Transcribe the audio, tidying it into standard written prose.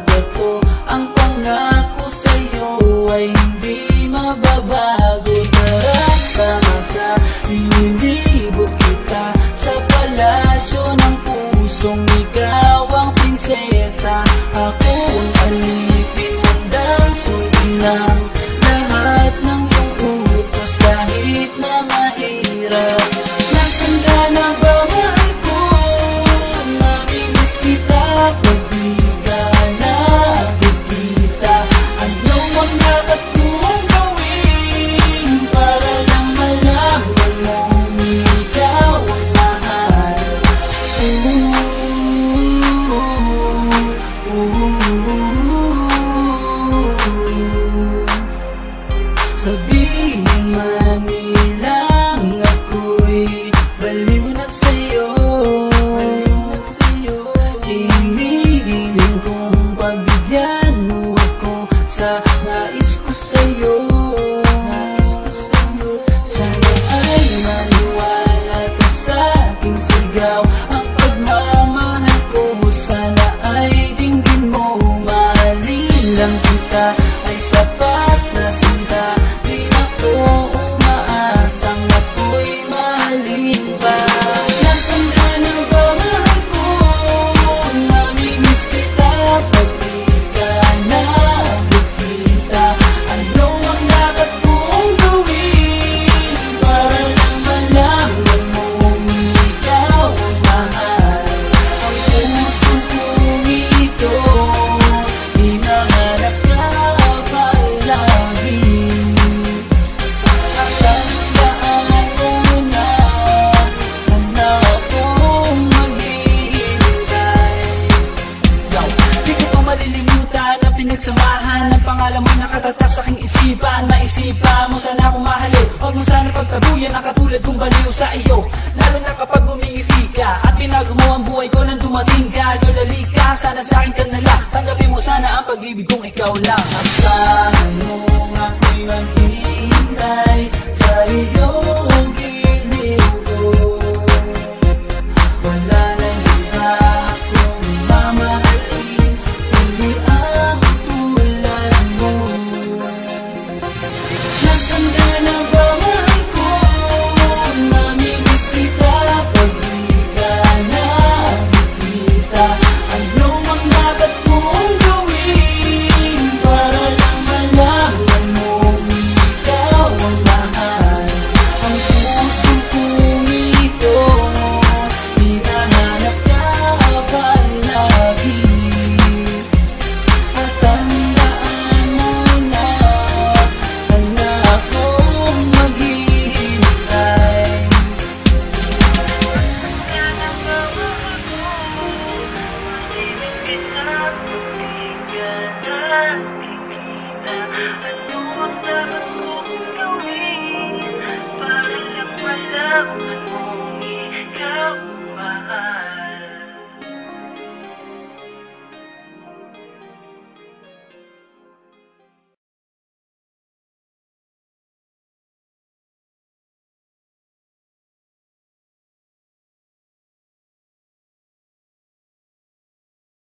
bato. Ang pangako sa'yo ay hindi mababago. Tara sama ka, ililibot kita sa palasyo ng pusong ikaw ang prinsesa. Ako ang alipin, handang sundin ng lahat ng iyong utos kahit na mahirap. Nasaan ka na ba, mahal ko? Namimiss kita pag di ka nakikita. Ano ang dapat kong gawin para lang malaman mong ikaw ang mahal? Sabihin man nilang ako'y baliw na sa'yo, hinihiling kong pagbigyan mo ako sa nais ko sa'yo. Sana ay maniwala ka sa aking sigaw, ang pagmamahal ko sana ay dinggin mo. Mahalin lang kita ay sapat na sinta, di na ko umaasang ako'y mahalin pa. Nasaan ka na ba, mahal ko? Namimiss kita pag di ka nakikita. Ano ang dapat kong gawin para lang malaman mong ikaw ang mahal? Ang puso kong ito hinahanap ka palagi. At tandaan mo na handa akong maghihintay. Di ko pa malilimutan ang pinagsamahan ng pangalan mo'y nakatatak sa aking isipan. Maisipan mo sana akong mahalin, huwag mo sana pagtabuyan ang katulad kong baliw sa iyo. Lalo na kapag umingiti ka at pinago mo ang buhay ko nang dumating ka. Dulali ka, sana sa akin ka nalang, tanggapin mo sana ang pag-ibig kong ikaw lang. Asahan mo ako'y maghihintay sa iyong